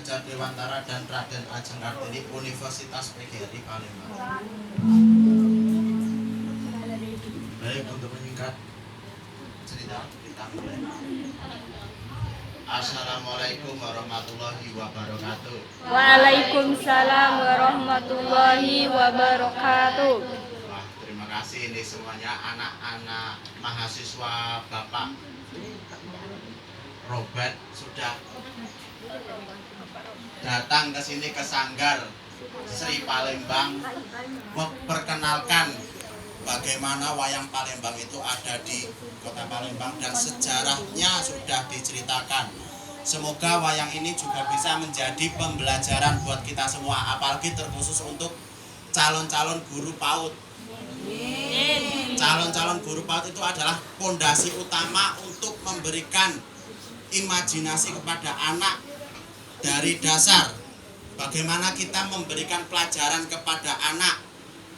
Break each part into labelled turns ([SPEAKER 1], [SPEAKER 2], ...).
[SPEAKER 1] Ganjar Dewantara dan Raden Ajeng Kartini Universitas PGRI Palembang. Baik, untuk menyingkat cerita kita mulai. Assalamualaikum warahmatullahi wabarakatuh.
[SPEAKER 2] Waalaikumsalam warahmatullahi wabarakatuh.
[SPEAKER 1] Wah, terima kasih ini semuanya anak-anak mahasiswa Bapak Robert sudah datang ke sini ke Sanggar Sri Palembang memperkenalkan bagaimana wayang Palembang itu ada di Kota Palembang dan sejarahnya sudah diceritakan. Semoga wayang ini juga bisa menjadi pembelajaran buat kita semua, apalagi terkhusus untuk calon-calon guru PAUD. Calon-calon guru PAUD itu adalah pondasi utama untuk memberikan imajinasi kepada anak dari dasar. Bagaimana kita memberikan pelajaran kepada anak,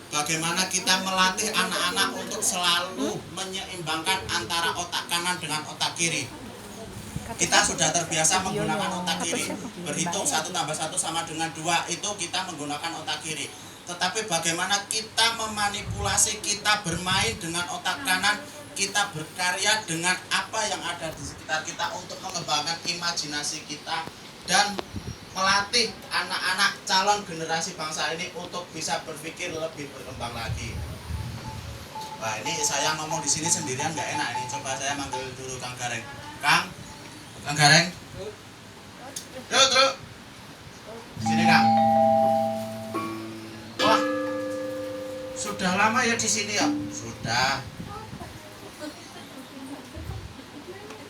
[SPEAKER 1] bagaimana kita melatih anak-anak untuk selalu menyeimbangkan antara otak kanan dengan otak kiri. Kita sudah terbiasa menggunakan otak kiri, berhitung 1 tambah 1 sama dengan 2, itu kita menggunakan otak kiri. Tetapi bagaimana kita memanipulasi, kita bermain dengan otak kanan, kita berkarya dengan apa yang ada di sekitar kita untuk mengembangkan imajinasi kita dan melatih anak-anak calon generasi bangsa ini untuk bisa berpikir lebih berkembang lagi. Wah, ini saya ngomong di sini sendirian nggak enak ini. Coba saya manggil dulu Kang Gareng. Kang Gareng. Truk. Sini Kang. Wah, sudah lama ya di sini ya? Sudah.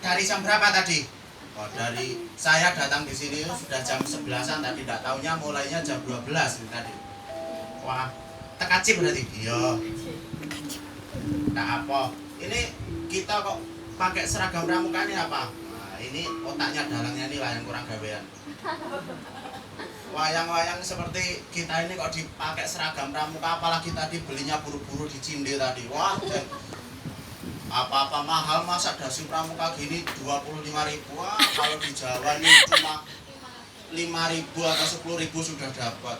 [SPEAKER 1] Dari jam berapa tadi? Oh, dari saya datang di sini sudah jam 11-an tadi, tidak taunya mulainya jam 12 ini tadi. Wah, tekacip berarti? Iya. Nah apa? Ini kita kok pakai seragam pramuka ini apa? Nah, ini otaknya dalangnya ini lah yang kurang gawean. Wayang-wayang seperti kita ini kok dipakai seragam pramuka, apalagi tadi belinya buru-buru di Cinde tadi. Wah, apa-apa mahal, masa dasi pramuka gini 25.000. Wah, kalau di Jawa ini cuma 5.000 atau 10.000 sudah dapat.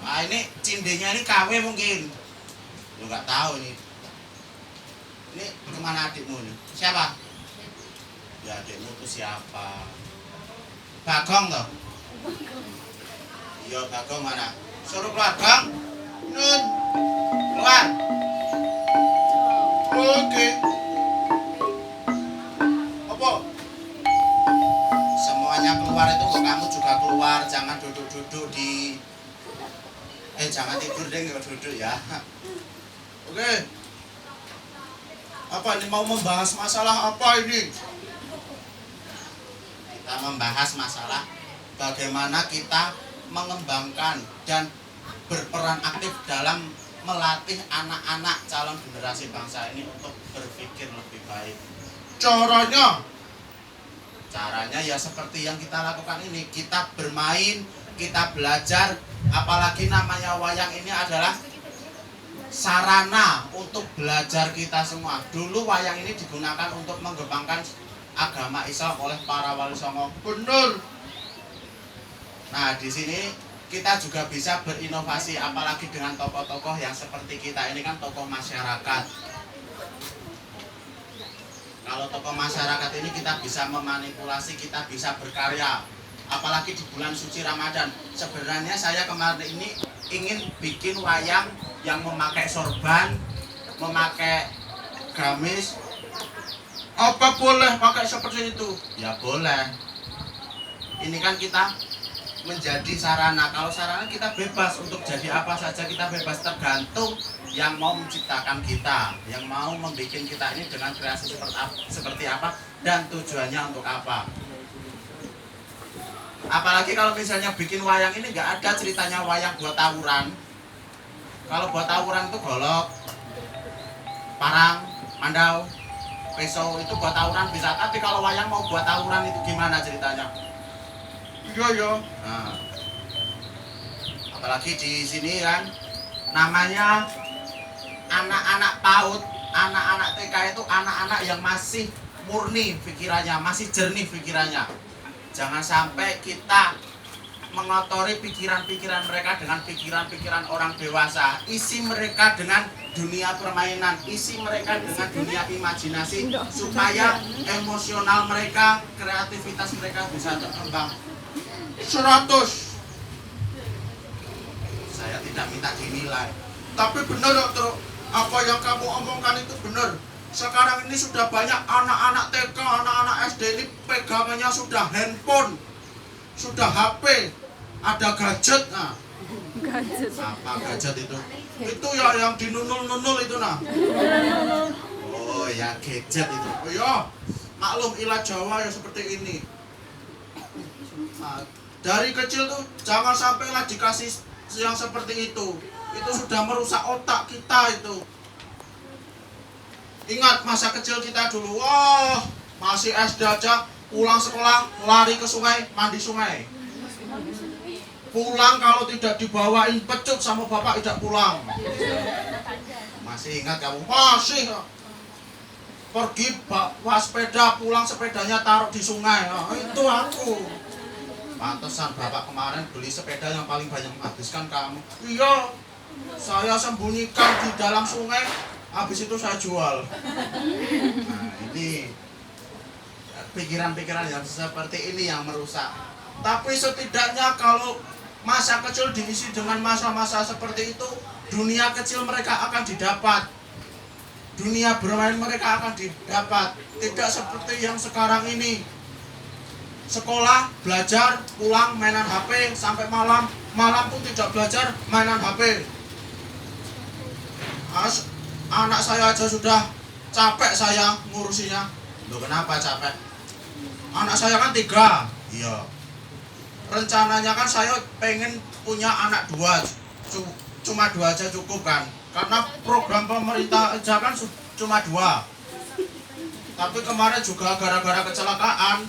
[SPEAKER 1] Nah, ini cindenya ini KW mungkin. Lu nggak tahu ini. Ini kemana adikmu nih? Siapa? Ya adikmu itu siapa? Bagong toh? Iya, Bagong mana? Suruh keluar, Bang. Nun. Keluar. Oke. Apa? Semuanya keluar itu, kamu juga keluar, jangan duduk-duduk di jangan tidur deh, nggak duduk ya. Oke. Apa ini mau membahas masalah apa ini? Kita membahas masalah bagaimana kita mengembangkan dan berperan aktif dalam melatih anak-anak calon generasi bangsa ini untuk berpikir lebih baik. Caranya ya seperti yang kita lakukan ini. Kita bermain, kita belajar, apalagi namanya wayang ini adalah sarana untuk belajar kita semua. Dulu wayang ini digunakan untuk mengembangkan agama Islam oleh para wali songo. Benar. Nah, di sini kita juga bisa berinovasi, apalagi dengan tokoh-tokoh yang seperti kita ini kan tokoh masyarakat. Kalau tokoh masyarakat ini kita bisa memanipulasi, kita bisa berkarya, apalagi di bulan suci Ramadan. Sebenarnya saya kemarin ini ingin bikin wayang yang memakai sorban, memakai gamis. Apa boleh pakai seperti itu? Ya boleh. Ini kan kita menjadi sarana. Kalau sarana kita bebas untuk jadi apa saja, kita bebas, tergantung yang mau menciptakan kita, yang mau membuat kita ini dengan kreasi seperti apa dan tujuannya untuk apa. Apalagi kalau misalnya bikin wayang ini nggak ada ceritanya wayang buat tawuran. Kalau buat tawuran itu golok, parang, mandau, pisau itu buat tawuran bisa. Tapi kalau wayang mau buat tawuran itu gimana ceritanya? Iya. Nah, apalagi di sini kan namanya anak-anak PAUD, anak-anak TK itu anak-anak yang masih murni pikirannya, masih jernih pikirannya. Jangan sampai kita mengotori pikiran-pikiran mereka dengan pikiran-pikiran orang dewasa. Isi mereka dengan dunia permainan, isi mereka dengan dunia imajinasi, supaya emosional mereka, kreativitas mereka bisa berkembang. 100. Saya tidak minta dinilai, tapi benar Dok, apa yang kamu omongkan itu benar. Sekarang ini sudah banyak anak-anak TK, anak-anak SD ini pegangannya sudah handphone, sudah HP, ada gadget. Nah,
[SPEAKER 2] Gadget.
[SPEAKER 1] apa gadget itu? Itu ya yang dinunul-nunul itu nah. Oh ya gadget itu. Oh ya, maklum ilah Jawa ya seperti ini. Nah, dari kecil tuh jangan sampailah dikasih yang seperti itu. Itu sudah merusak otak kita itu. Ingat masa kecil kita dulu, wah masih SD aja, pulang sekolah lari ke sungai, mandi sungai. Pulang kalau tidak dibawain pecut sama bapak tidak pulang. Masih ingat kamu? Masih. Pergi bawa sepeda, pulang sepedanya taruh di sungai. Nah, itu aku. Pantesan bapak kemarin beli sepeda yang paling banyak menghabiskan kamu. Iya, saya sembunyikan di dalam sungai, habis itu saya jual. Nah, ini pikiran-pikiran yang seperti ini yang merusak. Tapi setidaknya kalau masa kecil diisi dengan masa-masa seperti itu, dunia kecil mereka akan didapat, dunia bermain mereka akan didapat. Tidak seperti yang sekarang ini, sekolah, belajar, pulang, mainan HP sampai malam, malam pun tidak belajar, mainan HP. Anak saya aja sudah capek saya ngurusinya. Loh kenapa capek? Anak saya kan 3. Iya. Rencananya kan saya pengen punya anak 2. Cuma 2 aja cukup kan. Karena program pemerintah aja kan cuma 2. Tapi kemarin juga gara-gara kecelakaan.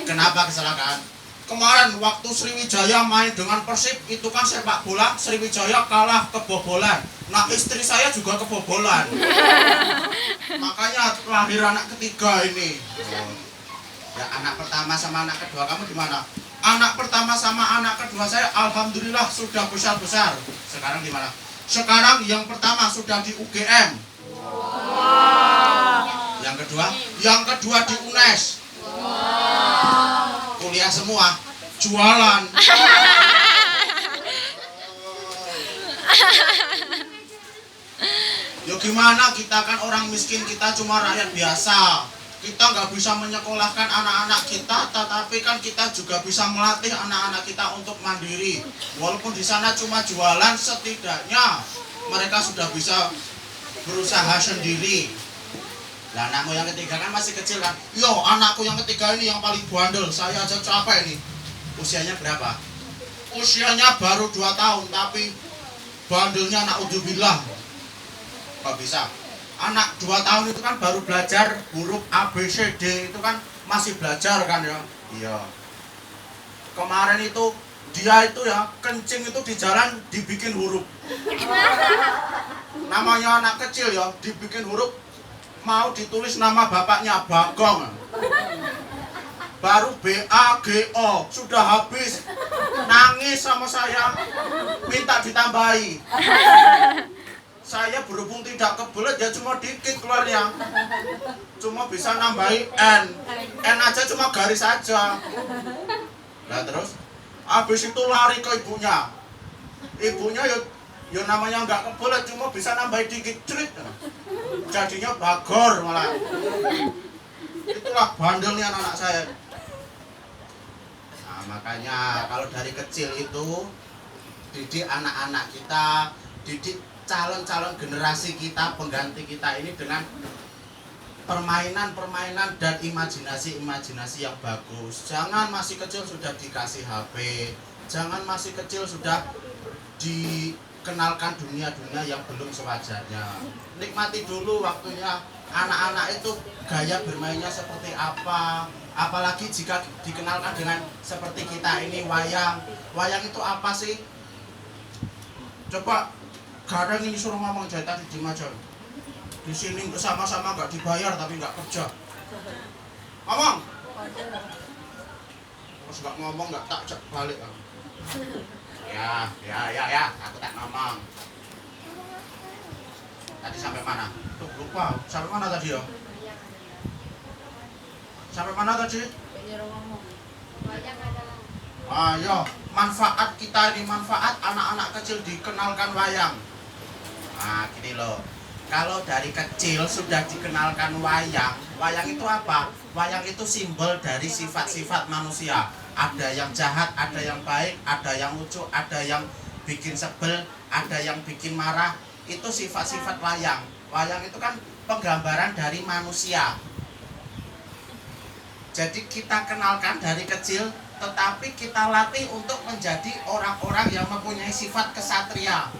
[SPEAKER 1] Kenapa kecelakaan? Kemarin waktu Sriwijaya main dengan Persib, itu kan sepak bola, Sriwijaya kalah kebobolan. Nah istri saya juga kebobolan. Makanya lahir anak ketiga ini. Ya anak pertama sama anak kedua kamu di mana? Anak pertama sama anak kedua saya alhamdulillah sudah besar-besar. Sekarang di mana? Sekarang yang pertama sudah di UGM. Yang kedua di UNES. Kuliah semua, jualan. Ya gimana, kita kan orang miskin, kita cuma rakyat biasa. Kita nggak bisa menyekolahkan anak-anak kita, tetapi kan kita juga bisa melatih anak-anak kita untuk mandiri. Walaupun di sana cuma jualan, setidaknya mereka sudah bisa berusaha sendiri. Nah, anakmu yang ketiga kan masih kecil kan? Yo, anakku yang ketiga ini yang paling bandel. Saya aja capek nih. Usianya berapa? Usianya baru 2 tahun, tapi bandelnya naudzubillah. Kok bisa? Anak 2 tahun itu kan baru belajar huruf A, B, C, D. Itu kan masih belajar kan ya? Iya. Kemarin itu dia itu ya kencing itu di jalan dibikin huruf. Namanya anak kecil ya, dibikin huruf. Mau ditulis nama bapaknya Bagong. Baru B-A-G-O sudah habis. Nangis sama saya, minta ditambahi. Saya berhubung tidak kebelet ya cuma dikit keluarnya. Cuma bisa nambahi N. N aja cuma garis aja. Nah terus habis itu lari ke ibunya. Ibunya ya namanya nggak kebelet, cuma bisa nambahi dikit cerit. Jadinya Bagor malah. Itulah bandelnya anak saya. Nah, makanya kalau dari kecil itu didik anak-anak kita, didik calon-calon generasi kita, pengganti kita ini dengan permainan-permainan dan imajinasi-imajinasi yang bagus. Jangan masih kecil sudah dikasih HP, jangan masih kecil sudah dikenalkan dunia-dunia yang belum sewajarnya. Nikmati dulu waktunya anak-anak itu gaya bermainnya seperti apa. Apalagi jika dikenalkan dengan seperti kita ini wayang. Wayang itu apa sih? Coba kadang ini suruh ngomong aja tadi di Majon. Di sini sama-sama nggak dibayar tapi nggak kerja. Ngomong. Terus nggak ngomong nggak tak cek balik kamu. Ya, aku tak ngomong. Tadi sampai mana? Tuh lupa. Sampai mana tadi ya? Sampai mana tadi? Ayo, manfaat kita ini, manfaat anak-anak kecil dikenalkan wayang. Nah, gini loh. Kalau dari kecil sudah dikenalkan wayang, wayang itu apa? Wayang itu simbol dari sifat-sifat manusia. Ada yang jahat, ada yang baik, ada yang lucu, ada yang bikin sebel, ada yang bikin marah. Itu sifat-sifat wayang. Wayang itu kan penggambaran dari manusia. Jadi kita kenalkan dari kecil, tetapi kita latih untuk menjadi orang-orang yang mempunyai sifat kesatria.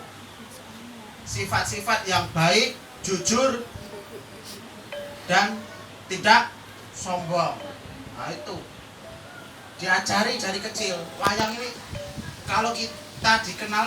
[SPEAKER 1] Sifat-sifat yang baik, jujur, dan tidak sombong. Nah itu diajari dari kecil. Wayang ini kalau kita dikenal